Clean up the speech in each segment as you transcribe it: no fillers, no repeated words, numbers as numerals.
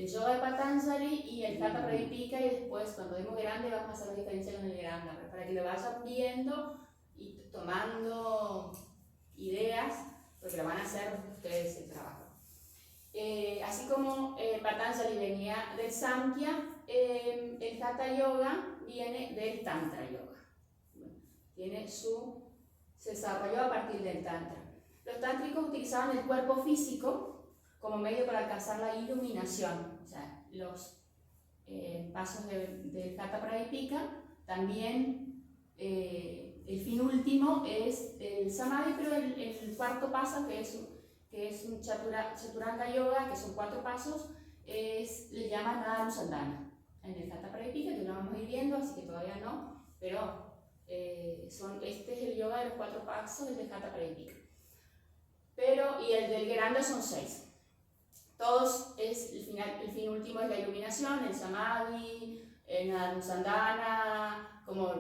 el yoga de Patanjali y el Hatha Pradipika, y después cuando demos grande vamos a hacer la diferencia con el Granda, para que lo vayan viendo y tomando ideas, porque lo van a hacer ustedes el trabajo. Así como Patanjali venía del Samkhya, el Hatha Yoga viene del Tantra Yoga. Se desarrolló a partir del Tantra. Los tántricos utilizaban el cuerpo físico como medio para alcanzar la iluminación. O sea, los pasos del Hatha Pradipika, también el fin último es el Samadhi, pero el cuarto paso, que es un Chaturanga Yoga, que son 4 pasos, le llaman Anusandana. En el Hatha Pradipika, que lo vamos a ir viendo, así que todavía no, pero este es el yoga de los 4 pasos, el del Hatha Pradipika. Y el del Granda son 6. Todos el fin último es la iluminación, el Samadhi, el Anusandana, como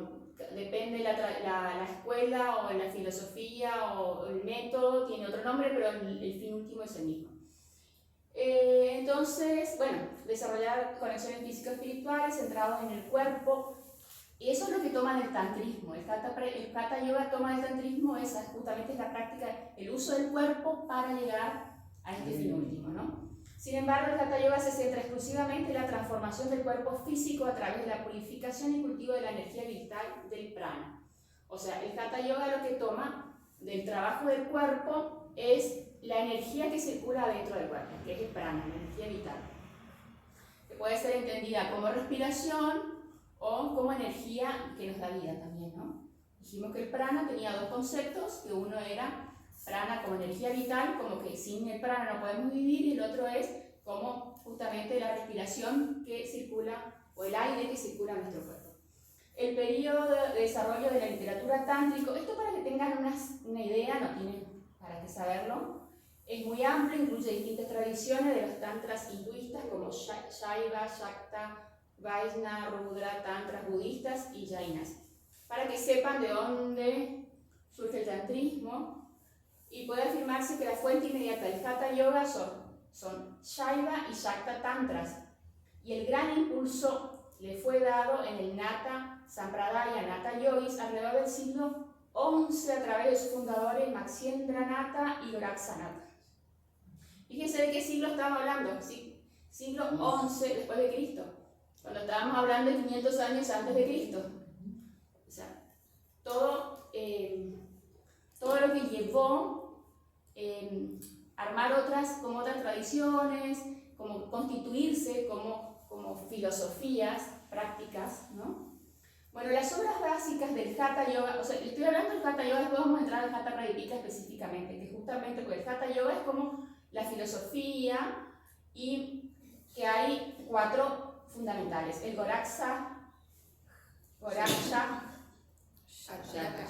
depende la escuela o la filosofía o el método, tiene otro nombre, pero el fin último es el mismo. Entonces, bueno, desarrollar conexiones físico-espirituales centrados en el cuerpo, y eso es lo que toma el tantrismo. El Hatha Yoga toma el tantrismo, esa justamente es la práctica, el uso del cuerpo para llegar a este fin último, ¿no? Sin embargo, el Hatha Yoga se centra exclusivamente en la transformación del cuerpo físico a través de la purificación y cultivo de la energía vital del prana. O sea, el Hatha Yoga lo que toma del trabajo del cuerpo es la energía que circula dentro del cuerpo, que es el prana, la energía vital, que puede ser entendida como respiración o como energía que nos da vida también, ¿no? Dijimos que el prana tenía 2 conceptos, que uno era prana como energía vital, como que sin el prana no podemos vivir, y el otro es como justamente la respiración que circula, o el aire que circula en nuestro cuerpo. El periodo de desarrollo de la literatura tántrico, esto para que tengan una idea, no tienen para qué saberlo, es muy amplio, incluye distintas tradiciones de los tantras hinduistas como Shaiva, Shakta, Vaishnava, Rudra, tantras budistas y Jainas, para que sepan de dónde surge el tantrismo. Y puede afirmarse que la fuente inmediata del Hatha Yoga son Shaiva y Shakta Tantras, y el gran impulso le fue dado en el Nata Sampradaya, Nata Yogis, alrededor del siglo XI a través de sus fundadores Matsyendranath y Gorakshanath. Fíjense de qué siglo estamos hablando, ¿sí? Siglo XI después de Cristo, cuando estábamos hablando de 500 años antes de Cristo. O sea, todo lo que llevó armar otras tradiciones, como constituirse como filosofías, prácticas, ¿no? Bueno, las obras básicas del Hatha Yoga, o sea, estoy hablando del Hatha Yoga, después vamos a entrar al Hatha Pradipika específicamente, que justamente porque el Hatha Yoga es como la filosofía, y que hay 4 fundamentales: el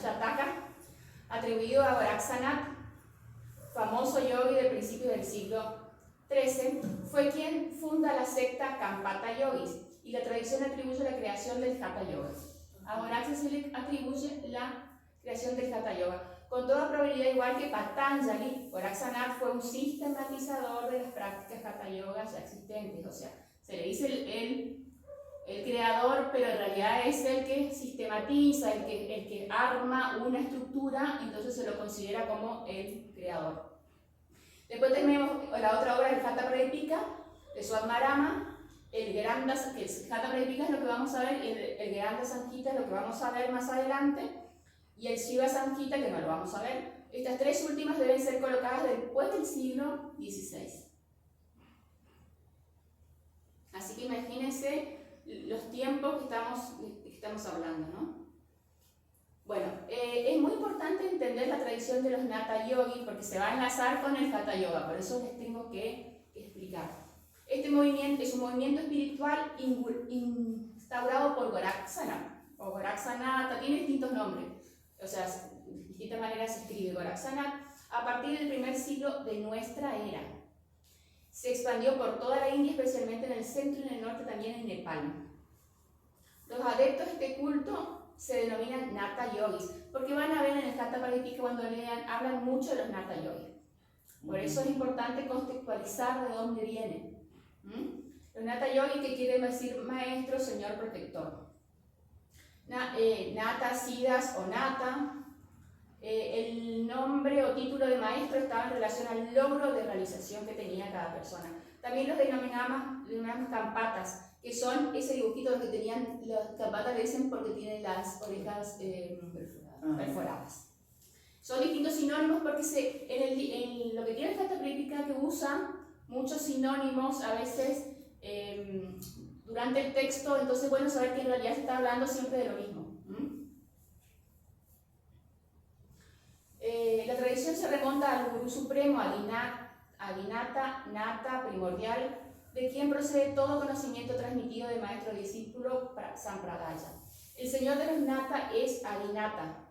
Shataka, atribuido a Gorakshanath, famoso yogi del principio del siglo XIII, fue quien funda la secta Kampata Yogis, y la tradición atribuye la creación del Hatha Yoga. A Gorakshanath se le atribuye la creación del Hatha Yoga. Con toda probabilidad, igual que Patanjali, Gorakshanath fue un sistematizador de las prácticas Hatha Yogas ya existentes. O sea, se le dice el creador, pero en realidad es el que sistematiza, el que arma una estructura, entonces se lo considera como el creador. Después tenemos la otra obra, el Hatha Pradipika, de Swamarama. El Hatha Pradipika es lo que vamos a ver, el Granda Samhita es lo que vamos a ver más adelante, y el Shiva Samhita, que no lo vamos a ver. Estas 3 últimas deben ser colocadas después del siglo XVI. Así que imagínense los tiempos que estamos hablando, ¿no? Bueno, es muy importante entender la tradición de los Natha Yogis, porque se va a enlazar con el Hatha Yoga, por eso les tengo que explicar. Este movimiento es un movimiento espiritual instaurado por Gorakshanath, o Gorakshanath, tiene distintos nombres, o sea, de distintas maneras se escribe Gorakshanath, a partir del primer siglo de nuestra era. Se expandió por toda la India, especialmente en el centro y en el norte, también en Nepal. Los adeptos de este culto se denominan Natha Yogis, porque van a ver en el Hatha Pradipika, cuando lean, hablan mucho de los Natha Yogis. Por eso es importante contextualizar de dónde vienen. Nata Yogi, que quiere decir maestro, señor, protector. Nata, Siddhas o Nata. El nombre o título de maestro estaba en relación al logro de realización que tenía cada persona. También los denominamos campatas, que son ese dibujito que tenían, las campatas le dicen porque tienen las orejas perforadas. Son distintos sinónimos porque en lo que tiene el Hatha Pritipika, que usa muchos sinónimos a veces durante el texto, entonces es bueno saber que en realidad se está hablando siempre de lo mismo. La tradición se remonta al Gurú Supremo, Adinata, Nata, primordial, de quien procede todo conocimiento transmitido de maestro a discípulo Sampradaya. El señor de los Nata es Adinata.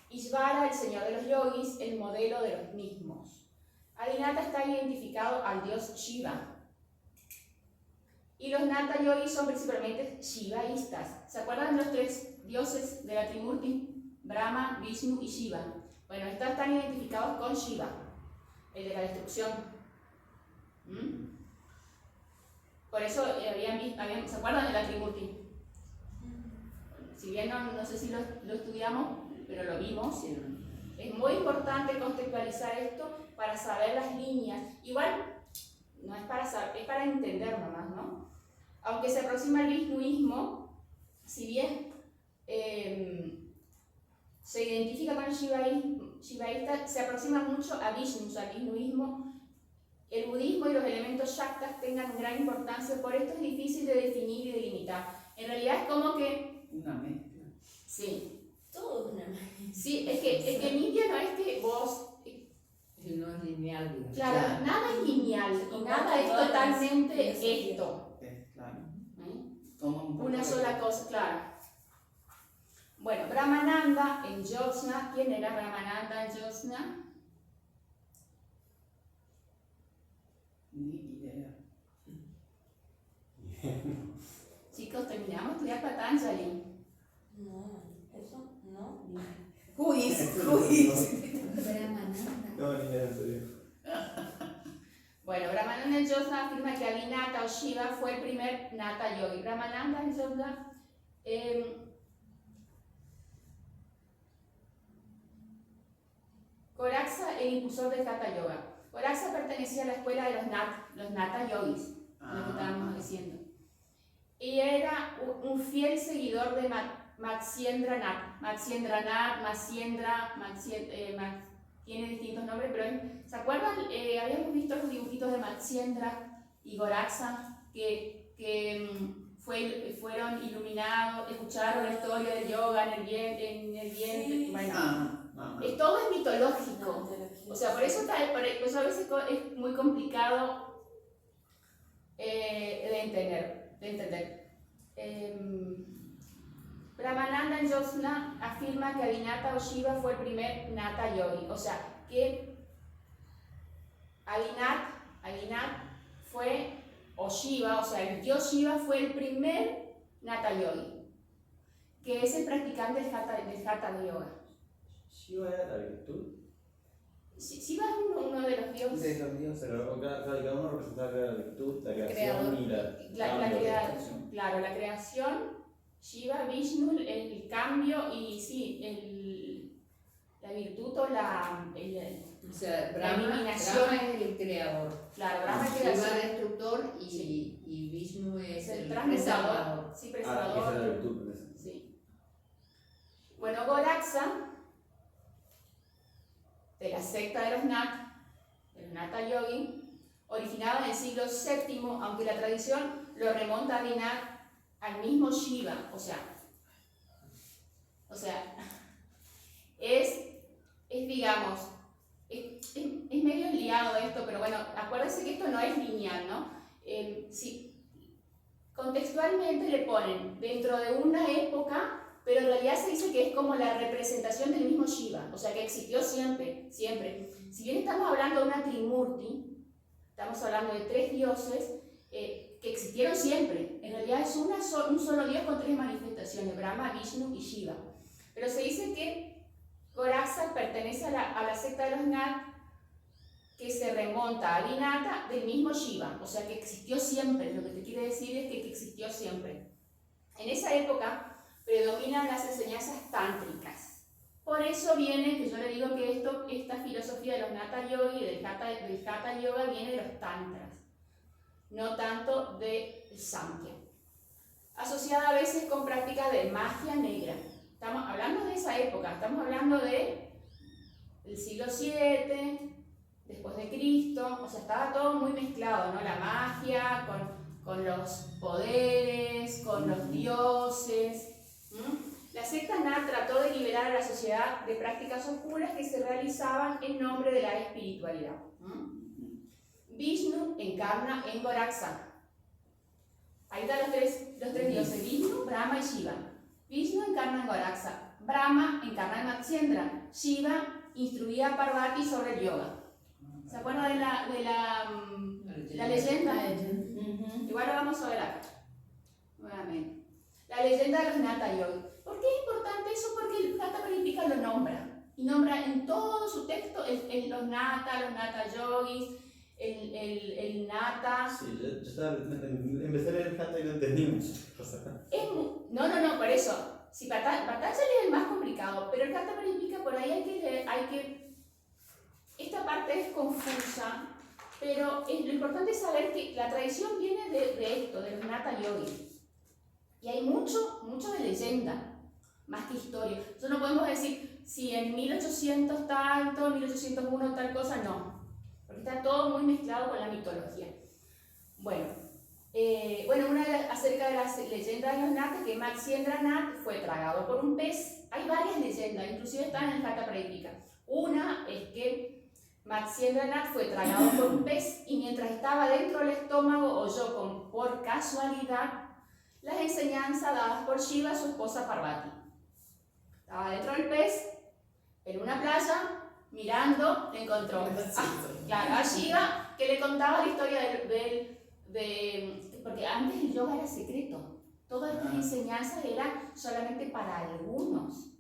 Ishvara, el señor de los yogis, el modelo de los mismos. Adinata está identificado al dios Shiva. Y los Nata yogis son principalmente shivaístas. ¿Se acuerdan de los tres dioses de la Trimurti? Brahma, Vishnu y Shiva. Bueno, estos están identificados con Shiva, el de la destrucción. Por eso ¿se acuerdan de la Trimurti? Si bien no sé si lo estudiamos, pero lo vimos. Es muy importante contextualizar esto para saber las líneas. Igual, no es para saber, es para entender nomás, ¿no? Aunque se aproxima al vishnuismo, si bien se identifica con el shivaísta, se aproxima mucho a Vishnu, o sea, al vishnuismo. El budismo y los elementos shaktas tengan gran importancia, por esto es difícil de definir y delimitar. En realidad es como que... Una mezcla. Sí. Todo una mezcla. Sí, es que en India no es que vos... No es lineal, digamos. Claro, nada es lineal y nada es totalmente esto. Claro. Toma una sola cosa, claro. Bueno, Brahmananda en Jyotsna. ¿Quién era Brahmananda en Jyotsna? Ni idea. Chicos, terminamos de estudiar Patanjali. No, eso no. Quiz. Brahmananda. No, ni idea, en serio. Bueno, Brahmananda en Jyotsna afirma que Adinata o Shiva fue el primer Nata Yogi. Brahmananda en Jyotsna Goraksa, el impulsor del Hatha Yoga. Goraksa pertenecía a la escuela de los Nata Yogis, lo que estábamos diciendo. Y era un fiel seguidor de Matsyendra Nath. Tiene distintos nombres, pero ¿se acuerdan? Habíamos visto los dibujitos de Matsyendra y Goraksa que fueron iluminados, escucharon la historia del yoga en el vientre. Sí. Bueno, todo es mitológico. O sea, por eso a veces es muy complicado de entender. Brahmananda en Jyotsna afirma que Adinata o Shiva fue el primer Nata Yogi. O sea, que Adinat fue, o Shiva, o sea, el dios Shiva fue el primer Nata Yogi, que es el practicante del Hatha Yoga. ¿Shiva era la virtud? Shiva es uno de los dioses. De los dioses. Pero cada uno representaba la virtud, la creación y la creación, Shiva, Vishnu, el cambio y sí, la virtud o o sea, la eliminación. Brahma es el creador. Claro, Brahma es Shiva el es destructor y Vishnu es el transmutador. Sí, preservador. esa es la virtud. Sí. Bueno, Goraksa, de la secta de los Nata Yogi, originado en el siglo VII, aunque la tradición lo remonta al mismo Shiva, o sea, digamos, es medio liado esto, pero bueno, acuérdense que esto no es lineal, ¿no? Contextualmente le ponen dentro de una época, pero en realidad se dice que es como la representación del mismo Shiva, o sea que existió siempre. Si bien estamos hablando de una Trimurti, estamos hablando de tres dioses que existieron siempre. En realidad es un solo dios con tres manifestaciones, Brahma, Vishnu y Shiva. Pero se dice que Goraksa pertenece a la secta de los Nat que se remonta al Inata del mismo Shiva, o sea que existió siempre. Lo que te quiere decir es que existió siempre. En esa época predominan las enseñanzas tántricas. Por eso viene, que yo le digo que esta filosofía de los Hatha Yoga y del Hatha Yoga viene de los tantras, no tanto del Samkhya. Asociada a veces con prácticas de magia negra. Estamos hablando de esa época, estamos hablando del siglo VII, después de Cristo, o sea, estaba todo muy mezclado, ¿no? La magia con los poderes, con los dioses. La secta Nath trató de liberar a la sociedad de prácticas oscuras que se realizaban en nombre de la espiritualidad. Vishnu encarna en Goraksa. Ahí están los tres dioses, Vishnu, Brahma y Shiva. Vishnu encarna en Goraksa, Brahma encarna en Matsyendra, Shiva instruía a Parvati sobre el yoga. ¿Se acuerdan de la leyenda? Igual lo vamos a ver acá, nuevamente. La leyenda de los Hatha Yoga. ¿Por qué es importante eso? Porque el Hatha Paripika lo nombra. Y nombra en todo su texto los Hatha Yogis, el Nata. Sí, yo estaba, empecé a leer el Hatha y no entendí muchas cosas. No, por eso. Si Patanjali es el más complicado, pero el Hatha Paripika por ahí hay que esta parte es confusa, pero lo importante es saber que la tradición viene de esto, de los Hatha Yogis. Y hay mucho de leyenda, más que historia. Entonces no podemos decir si en 1800 tanto, 1801 tal cosa, no. Porque está todo muy mezclado con la mitología. Bueno, acerca de las leyendas de los Nathas, que Matsyendra Nath fue tragado por un pez. Hay varias leyendas, inclusive están en el Hatha Paripika. Una es que Matsyendra Nath fue tragado por un pez y mientras estaba dentro del estómago oyó por casualidad las enseñanzas dadas por Shiva a su esposa Parvati. Estaba dentro del pez, en una playa, mirando, le encontró a Shiva, que le contaba la historia porque antes el yoga era secreto. Todas estas enseñanzas eran solamente para algunos.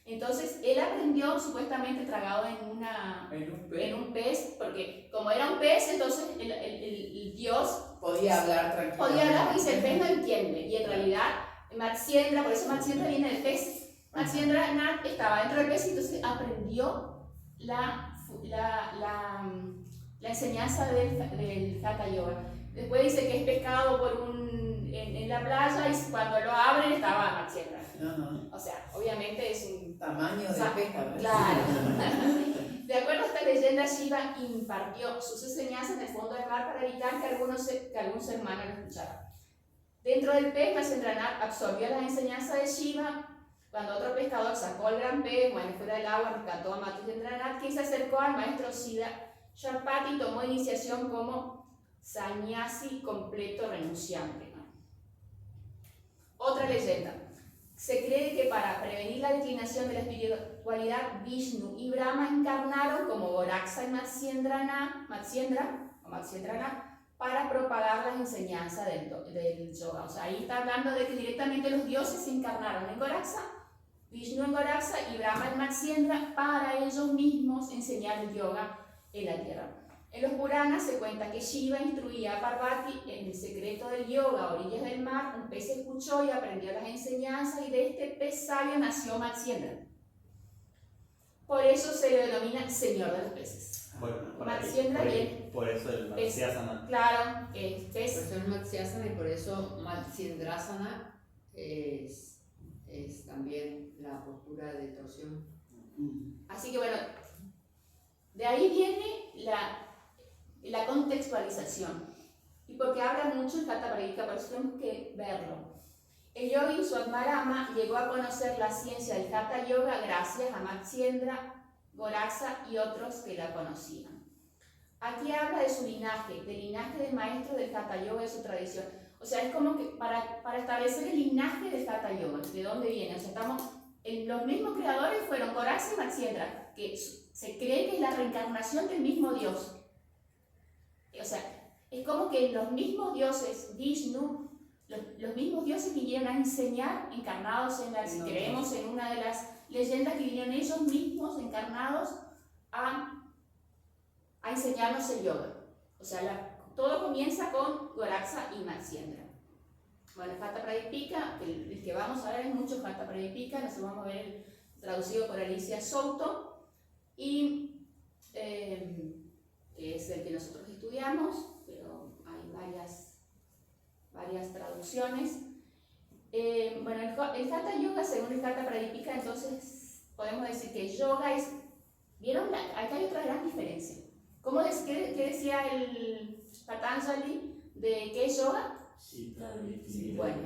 Entonces él aprendió supuestamente tragado en un pez, porque como era un pez, entonces el dios podía hablar tranquilo. Y dice, el pez no entiende. Y en realidad, Matsyendra, por eso Matsyendra viene del pez. Matsyendra Nath estaba dentro del pez y entonces aprendió la enseñanza del Hatha Yoga. Después dice que es pescado en la playa y cuando lo abren estaba Matsyendra. O sea, obviamente es un tamaño de pez. Claro. De acuerdo a esta leyenda, Shiva impartió sus enseñanzas en el fondo del mar para evitar que algún ser humano lo escuchara. Dentro del pez, Matsyendra Nath absorbió las enseñanzas de Shiva. Cuando otro pescador sacó al gran pez, fuera del agua, rescató a Matsyendra Nath, quien se acercó al maestro Siddha Sharpati y tomó iniciación como sannyasi completo renunciante. Otra leyenda. Se cree que para prevenir la declinación de la espiritualidad, Vishnu y Brahma encarnaron como Goraksa y Matsyendra para propagar las enseñanzas del yoga. O sea, ahí está hablando de que directamente los dioses se encarnaron en Goraksa, Vishnu en Goraksa y Brahma en Matsyendra para ellos mismos enseñar el yoga en la tierra. En los Puranas se cuenta que Shiva instruía a Parvati en el secreto del yoga a orillas del mar. Un pez escuchó y aprendió las enseñanzas y de este pez sabio nació Matsyendra. Por eso se le denomina Señor de los Peces. Matsyendra viene. Por eso el Matsyasana. Claro, es pez. Por eso el Matsyasana y por eso Matsyendrasana es también la postura de torsión. Así que bueno, de ahí viene la contextualización. Y porque habla mucho el Hatha Paripika, por eso tenemos que verlo. El yogi Swatmarama llegó a conocer la ciencia del Hatha Yoga gracias a Matsyendra, Goraksa y otros que la conocían. Aquí habla de su linaje, del linaje del maestro del Hatha Yoga, de su tradición. O sea, es como que para establecer el linaje del Hatha Yoga, de dónde viene. O sea, los mismos creadores fueron Goraksa y Matsyendra, que se cree que es la reencarnación del mismo Dios. O sea, es como que los mismos dioses, Vishnu, los mismos dioses vinieron a enseñar encarnados si creemos en una de las leyendas, que vinieron ellos mismos encarnados a a enseñarnos el yoga. O sea, todo comienza con Goraksa y Matsyendra. Bueno, el Hatha Pradipika, el que vamos a ver es mucho Hatha Pradipika, nosotros vamos a ver el traducido por Alicia Souto, y que es el que nosotros estudiamos, pero hay varias traducciones. Bueno, el Hatha Yoga, según el Hatha Pradipika, entonces podemos decir que yoga es... ¿Vieron? Acá hay otra gran diferencia. ¿Qué decía el Patanjali de qué es yoga? Bueno,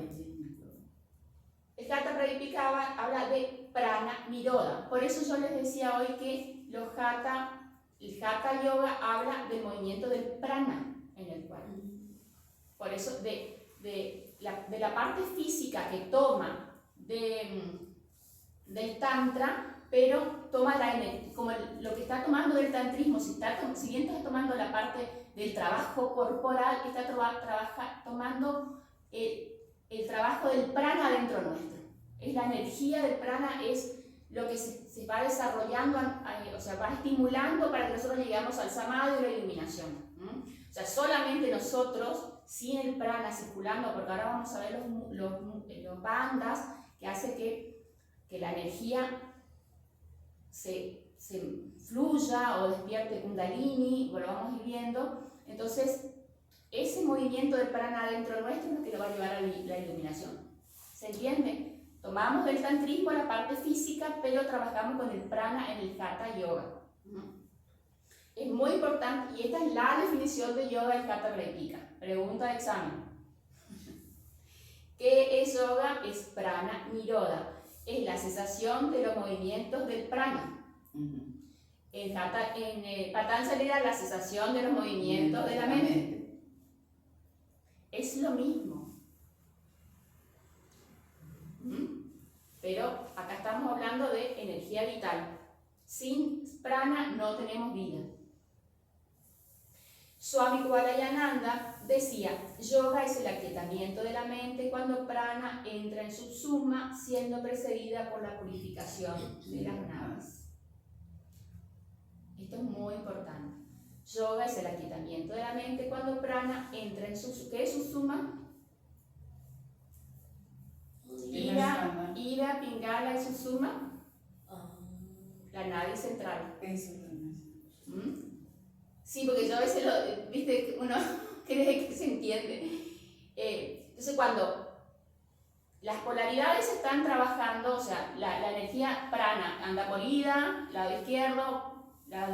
el Hatha Pradipika habla de prana niroda. Por eso yo les decía hoy que el Hatha Yoga habla del movimiento del prana en el cuerpo. Por eso de la parte física que toma del Tantra, pero toma como lo que está tomando del tantrismo. Si bien está tomando la parte del trabajo corporal, está tomando el trabajo del prana dentro nuestro. Es la energía del prana, es lo que se va desarrollando, o sea, va estimulando para que nosotros lleguemos al samadhi y la iluminación. O sea, solamente nosotros, sin el prana circulando, porque ahora vamos a ver los bandhas que hace que la energía se fluya o despierte Kundalini, lo vamos a ir viendo. Entonces, ese movimiento del prana dentro nuestro es lo que lo va a llevar a la iluminación. ¿Se entiende? Tomamos del tantrismo la parte física, pero trabajamos con el prana en el Hatha Yoga. Es muy importante, y esta es la definición de yoga del Hatha Pradipika. Pregunta de examen. ¿Qué es yoga? Es prana niroda. Es la cesación de los movimientos del prana. En Patanjali era la cesación de los movimientos de la mente. Es lo mismo. Pero acá estamos hablando de energía vital. Sin prana no tenemos vida. Swami Kuvalayananda decía, yoga es el aquietamiento de la mente cuando prana entra en subsuma, siendo precedida por la purificación de las nadis. Esto es muy importante. Yoga es el aquietamiento de la mente cuando prana entra en subsuma. ¿Qué es subsuma? Ida, Pingala y Susuma, la nadi central. Sí, porque yo a veces viste, uno cree que se entiende. Entonces, cuando las polaridades están trabajando, o sea, la energía prana anda por Ida, lado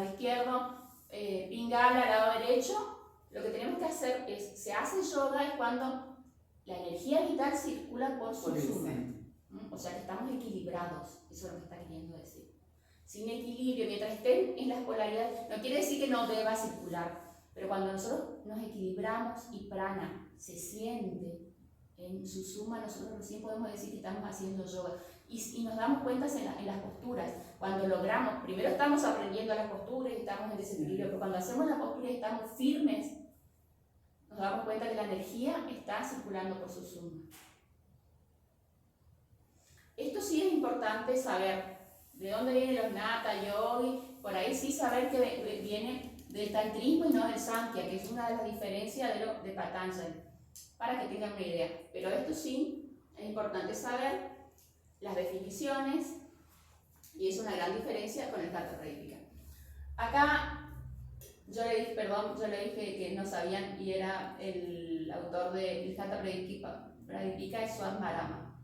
izquierdo, Pingala, lado derecho, lo que tenemos que hacer es, se hace yoga es cuando la energía vital circula por Susuma. O sea que estamos equilibrados, eso es lo que está queriendo decir. Sin equilibrio, mientras estén en las polaridades, no quiere decir que no deba circular, pero cuando nosotros nos equilibramos y prana se siente en Susuma, nosotros recién podemos decir que estamos haciendo yoga. Y nos damos cuenta en las posturas. Cuando logramos, primero estamos aprendiendo las posturas y estamos en desequilibrio, pero cuando hacemos la postura y estamos firmes, nos damos cuenta que la energía está circulando por Susuma. Esto sí es importante saber. ¿De dónde vienen los Nata, Yogi? Por ahí sí saber que viene del tantrismo y no del Samkhya, que es una de las diferencias de Patanjali, para que tengan una idea. Pero esto sí es importante saber las definiciones, y es una gran diferencia con el Hatha Pradipika. Acá yo le dije que no sabían, y era el autor del Hatha Pradipika es Swami Marama.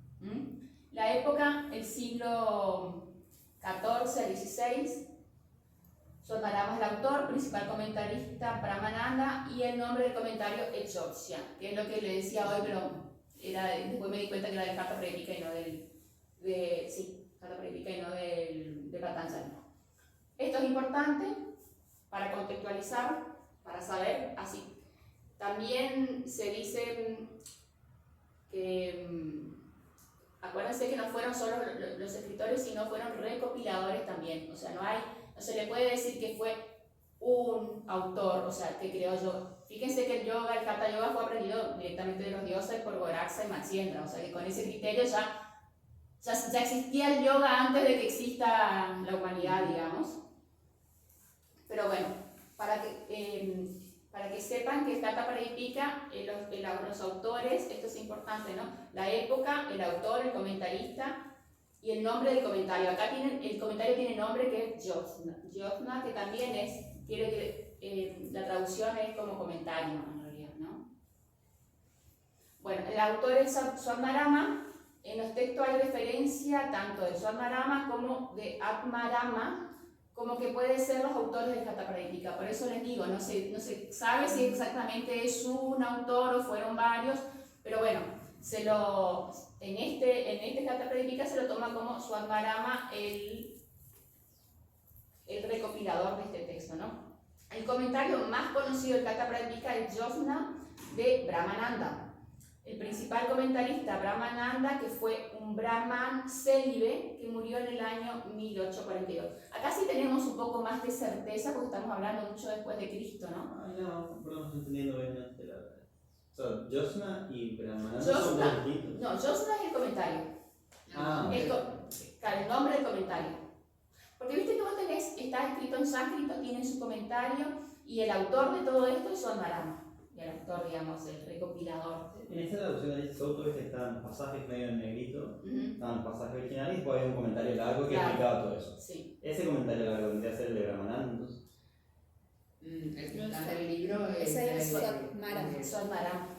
La época, el siglo XIV al XVI, Swami Marama es el autor, principal comentarista Brahmananda, y el nombre del comentario es Jyotsya, que es lo que le decía hoy, pero después me di cuenta que era del Hatha Pradipika y no Hatha Pradipika y no de Patanjali. Esto es importante para contextualizar, para saber, así. También se dice que, acuérdense que no fueron solo los escritores, sino fueron recopiladores también. O sea, no se le puede decir que fue un autor, o sea, que creó yoga. Fíjense que el Hatha Yoga fue aprendido directamente de los dioses por Goraksa y Matsyendra, o sea que con ese criterio ya existía el yoga antes de que exista la humanidad, digamos. Pero bueno, para que sepan que el Hatha Pradipika, los autores, esto es importante, ¿no? La época, el autor, el comentarista y el nombre del comentario. Acá el comentario tiene nombre que es Jyotsna. Jyotsna, que también la traducción es como comentario en realidad, ¿no? Bueno, el autor es Swarmarama. En los textos hay referencia tanto de Swarmarama como de Atmarama, como que pueden ser los autores del Hatha Pradipika. Por eso les digo, no se sabe si exactamente es un autor o fueron varios, pero bueno, en este Hatha Pradipika se lo toma como Swarmarama el recopilador de este texto, ¿no? El comentario más conocido del Hatha Pradipika es Jyotsna de Brahmananda. El principal comentarista, Brahmananda, que fue un brahman célibe que murió en el año 1842. Acá sí tenemos un poco más de certeza porque estamos hablando mucho después de Cristo, ¿no? No, no estoy entendiendo bien la verdad. O sea, Jyotsna y Brahmananda son dos distintos. No, Jyotsna es el comentario. El nombre del comentario. Porque viste que vos está escrito en sánscrito, tiene su comentario, y el autor de todo esto es Swarmarama. Y el autor, digamos, el recopilador. En esta traducción de este autor están pasajes medio en negrito, estaban pasajes originales y después hay un comentario largo que explicaba todo eso. Sí. Ese comentario largo vendría a ser el de Brahmananda, entonces. El que está en el libro Ese es Swarmarama.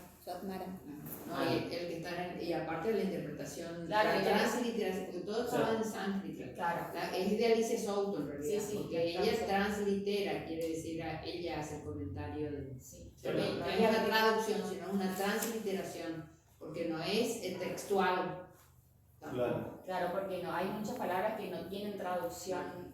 No, el que está y aparte de la interpretación, claro, la transliteración, porque todo estaba en sánscrito. Claro. Es de Alicia Souto en realidad, Sí, porque ella translitera, quiere decir, ella hace el comentario de... Sí. Pero no es una traducción, sino una transliteración, porque no es textual. Claro, porque no, hay muchas palabras que no tienen traducción,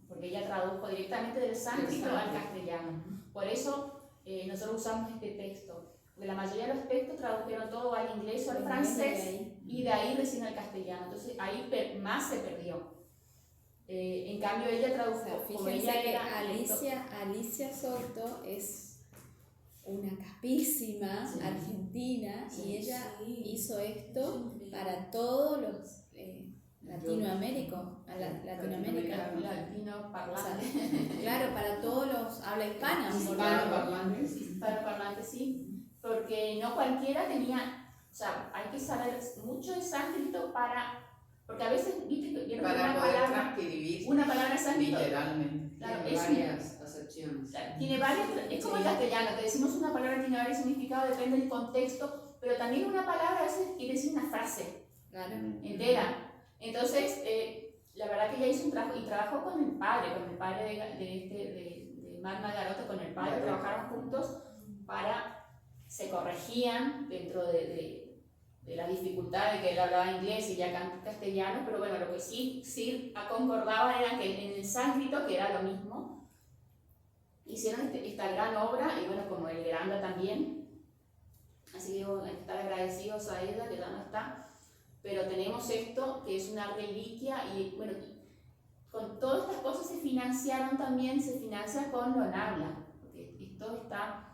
porque ella tradujo directamente del sánscrito al castellano. Por eso nosotros usamos este texto, porque la mayoría de los textos tradujeron todo al inglés o al francés y de ahí recién al castellano. Entonces ahí más se perdió. En cambio ella tradujo, como fíjense ella que era Alicia Souto es una capísima argentina y ella hizo esto para todos los Latinoamérica. latino parlante. Claro, para todos los habla hispana. Hispanoparlantes, sí, porque no cualquiera tenía, o sea, hay que saber mucho de sánscrito porque a veces, viste, que para una poder palabra, transcribir una palabra sánscrito, literalmente, claro, tiene varias acepciones. Tiene varias, es como el castellano, que decimos una palabra tiene varios significados, depende del contexto, pero también una palabra a veces quiere decir una frase entera. Entonces, la verdad que ella hizo un trabajo, y trabajó con el padre de Magna Garota, con el padre, trabajaron juntos se corregían dentro de la dificultad de que él hablaba inglés y ya castellano, pero bueno, lo que sí concordaban era que en el sánscrito, que era lo mismo, hicieron esta gran obra, y bueno, como el Granda también, así que bueno, estar agradecidos a ella, que ya no está, pero tenemos esto, que es una reliquia, y bueno, con todas estas cosas se financia con Lonavala, porque esto está...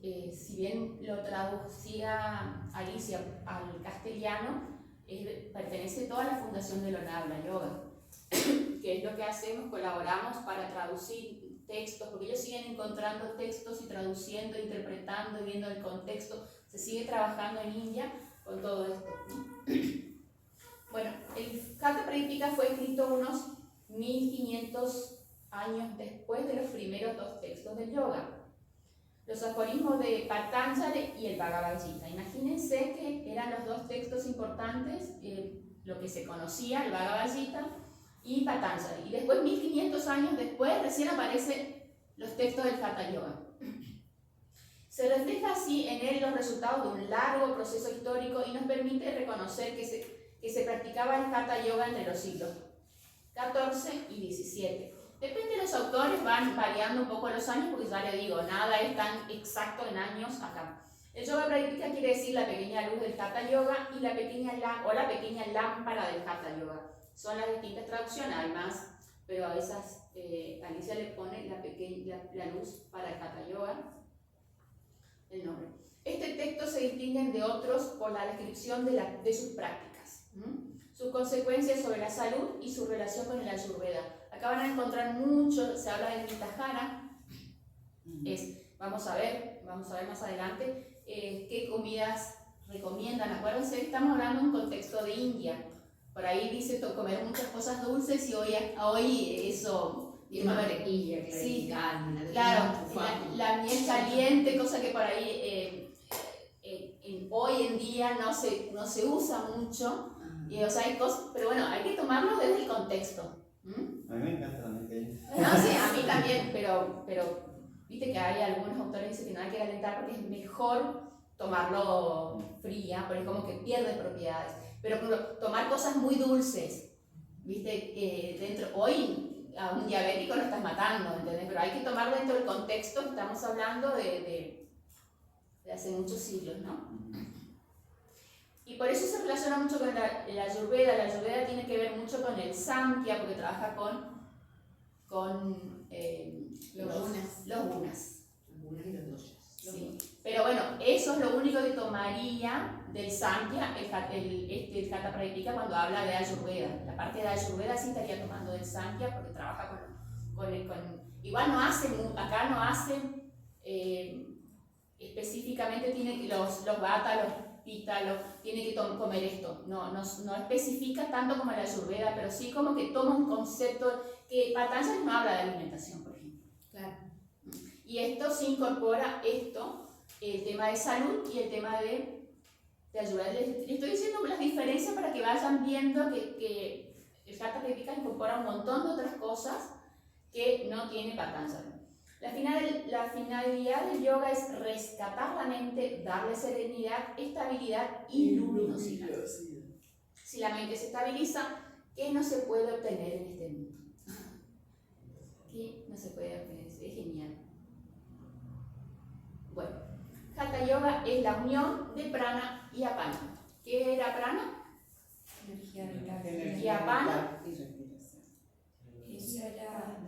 si bien lo traducía Alicia al castellano, pertenece toda la fundación de Lonavala Yoga, que es lo que hacemos, colaboramos para traducir textos, porque ellos siguen encontrando textos y traduciendo, interpretando, viendo el contexto, se sigue trabajando en India con todo esto, ¿no? Bueno, el Hatha Pradipika fue escrito unos 1500 años después de los primeros dos textos del yoga. Los aforismos de Patanjali y el Bhagavad Gita. Imagínense que eran los dos textos importantes, lo que se conocía, el Bhagavad Gita y Patanjali. Y después, 1500 años después, recién aparecen los textos del Hatha Yoga. Se refleja así en él los resultados de un largo proceso histórico y nos permite reconocer que se practicaba el Hatha Yoga entre los siglos XIV y XVII. Depende de los autores, van variando un poco los años, porque ya le digo, nada es tan exacto en años acá. El Yoga Pradipika quiere decir la pequeña luz del Hatha Yoga y la pequeña lámpara del Hatha Yoga. Son las distintas traducciones, hay más, pero a esas Alicia le pone la luz para el Hatha Yoga, el nombre. Este texto se distingue de otros por la descripción de sus prácticas, sus consecuencias sobre la salud y su relación con el Ayurveda. Acá van a encontrar mucho, se habla de Nitahara, vamos a ver más adelante qué comidas recomiendan. Acuérdense que estamos hablando en un contexto de India. Por ahí dice comer muchas cosas dulces y hoy eso... Y mantequilla, sí, carne, claro, la miel caliente, cosa que por ahí hoy en día no se usa mucho. Y, o sea, hay cosas, pero bueno, hay que tomarlo desde el contexto. A mí me encanta la miel. No, sí, a mí también, pero viste que hay algunos autores que dicen que no hay que calentar porque es mejor tomarlo fría, porque es como que pierde propiedades. Pero tomar cosas muy dulces, viste, hoy a un diabético lo estás matando, ¿entendés? Pero hay que tomarlo dentro del contexto que estamos hablando de hace muchos siglos, ¿no? Y por eso se relaciona mucho con la Ayurveda. La Ayurveda tiene que ver mucho con el Samkhya, porque trabaja con los gunas. Los gunas. Los gunas y los doshas. Sí. Pero bueno, eso es lo único que tomaría del Samkhya el Hatha Pradipika cuando habla de Ayurveda. La parte de Ayurveda sí estaría tomando del Samkhya porque trabaja igual no hacen, acá no hacen específicamente tiene los Vata, los Pitta, tiene que comer esto. No especifica tanto como la Ayurveda, pero sí como que toma un concepto que Patanjali no habla de alimentación, por ejemplo. Claro. Y esto se incorpora, el tema de salud y el tema de ayuda. Les estoy diciendo las diferencias para que vayan viendo que el Hatha Pradipika incorpora un montón de otras cosas que no tiene Patanjali. La finalidad del yoga es rescatar la mente, darle serenidad, estabilidad y luminosidad. Si la mente se estabiliza, ¿qué no se puede obtener en este mundo? ¿Qué no se puede obtener? Es genial. Bueno, Hatha Yoga es la unión de prana y apana. ¿Qué era prana? Energía vital. Y apana. Eso era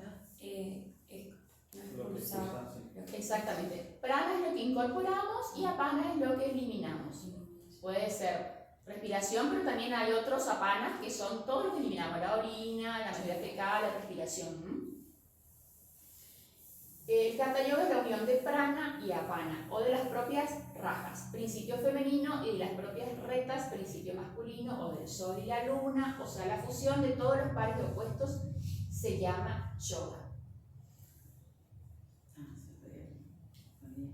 Exactamente. Prana es lo que incorporamos y apana es lo que eliminamos. Puede ser respiración, pero también hay otros apanas que son todo lo que eliminamos: la orina, la materia fecal, la respiración. El Hatha Yoga es la unión de prana y apana, o de las propias rajas, principio femenino, y de las propias retas, principio masculino, o del sol y la luna, o sea, la fusión de todos los pares de opuestos se llama yoga.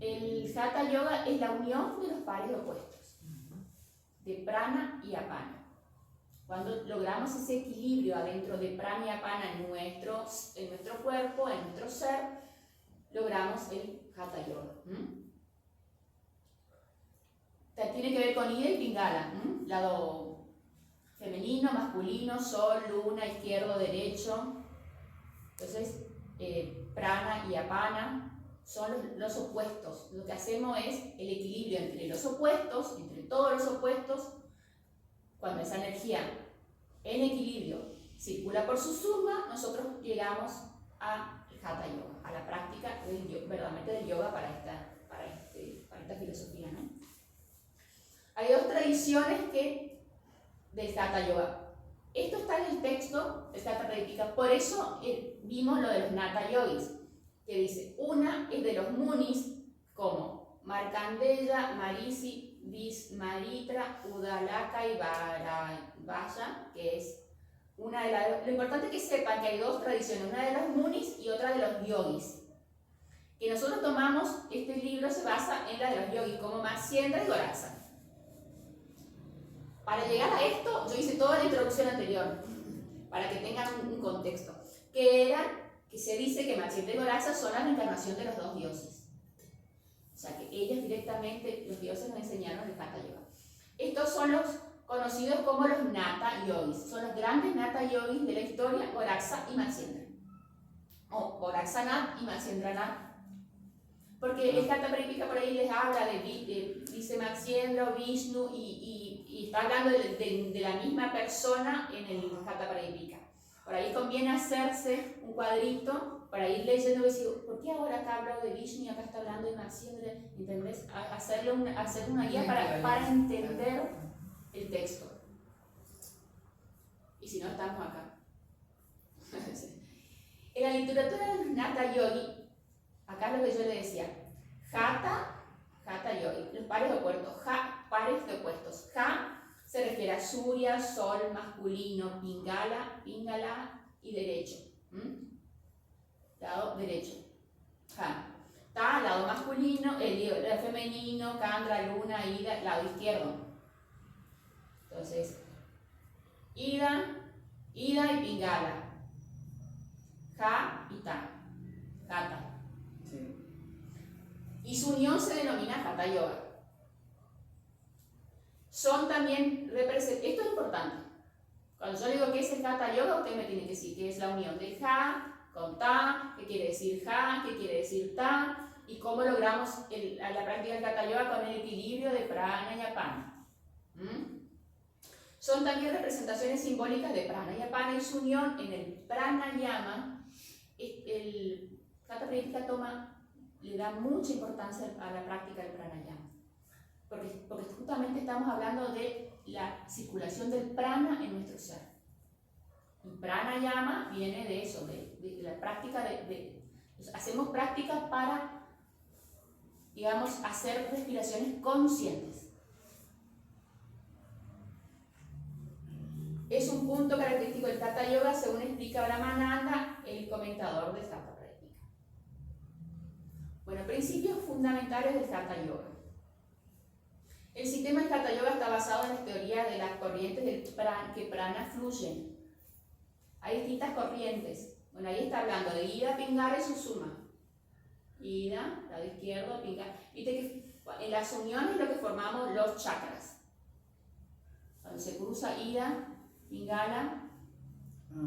El Hatha Yoga es la unión de los pares opuestos, de prana y apana. Cuando logramos ese equilibrio adentro de prana y apana en nuestro cuerpo, en nuestro ser, logramos el Hatha Yoga. Tiene que ver con Ida y Pingala, lado femenino, masculino, sol, luna, izquierdo, derecho. Entonces, prana y apana son los opuestos. Lo que hacemos es el equilibrio entre los opuestos, entre todos los opuestos. Cuando esa energía en equilibrio circula por su suma, nosotros llegamos al Hatha Yoga, a la práctica verdaderamente del yoga para esta filosofía, ¿no? Hay dos tradiciones del Hatha Yoga. Esto está en el texto del Hatha Pradipika, por eso vimos lo de los Natha Yogis, que dice, una es de los munis como Markandeya, Marici, Vismaritra, Udalaka y Vaya, que es una de las... Lo importante es que sepan que hay dos tradiciones, una de los munis y otra de los yogis. Que nosotros tomamos, este libro se basa en la de los yogis, como Matsyendra y Goraksa. Para llegar a esto, yo hice toda la introducción anterior, para que tengan un contexto. Que se dice que Matsyendra y Goraksa son la reencarnación de los dos dioses. O sea, que ellos directamente, los dioses nos enseñaron el Hatha Yoga. Estos son los conocidos como los Natha Yogis. Son los grandes Natha Yogis de la historia, Goraksa y Matsyendra. O Goraksa Nath y Matsyendra Nath. Porque el Hatha Pradipika por ahí les habla dice Matsyendra o Vishnu y está hablando de la misma persona en el Hatha Pradipika. Por ahí conviene hacerse un cuadrito para ir leyendo y decir, ¿por qué ahora acá hablo de Vishnu y acá está hablando de Matsyendra? ¿Entendés? Hacer una guía para entender el texto. Y si no, estamos acá. En la literatura del Hatha Yogi, acá es lo que yo le decía, Hatha Yogi, los pares opuestos, pares de opuestos. Ha se refiere a Surya, sol masculino, Pingala y derecho. Lado derecho. Ha. Ta, lado masculino, el femenino, Candra, luna, Ida, lado izquierdo. Entonces, Ida y Pingala. Ha y Ta. Hatha. Sí. Y su unión se denomina Hatha Yoga. Son también esto es importante. Cuando yo digo que es el Hatha Yoga, usted me tiene que decir que es la unión de Ha con Ta, qué quiere decir Ha, qué quiere decir Ta, y cómo logramos la práctica del Hatha Yoga con el equilibrio de prana y apana. Son también representaciones simbólicas de prana y apana y su unión en el pranayama. El Hatha Pradipika le da mucha importancia a la práctica del pranayama. Porque justamente estamos hablando de la circulación del prana en nuestro ser. El pranayama viene de eso, de la práctica hacemos prácticas para, digamos, hacer respiraciones conscientes. Es un punto característico del Hatha Yoga, según explica Brahmananda, el comentador del Hatha Pradipika. Bueno, principios fundamentales del Hatha Yoga. El sistema del Hatha Yoga está basado en las teorías de las corrientes que prana fluyen. Hay distintas corrientes. Bueno, ahí está hablando de Ida, Pingala y Susuma. Ida, lado izquierdo, Pingala. Viste que en las uniones es lo que formamos los chakras. Cuando se cruza Ida, Pingala,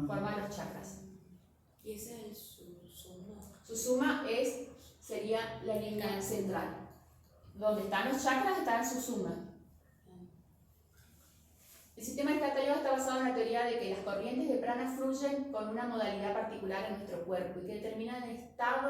forman los chakras. Y ese es el Susuma. Susuma sería la línea central. Donde están los chakras está en Susuma. El sistema del Hatha Yoga está basado en la teoría de que las corrientes de prana fluyen con una modalidad particular en nuestro cuerpo y que determinan el estado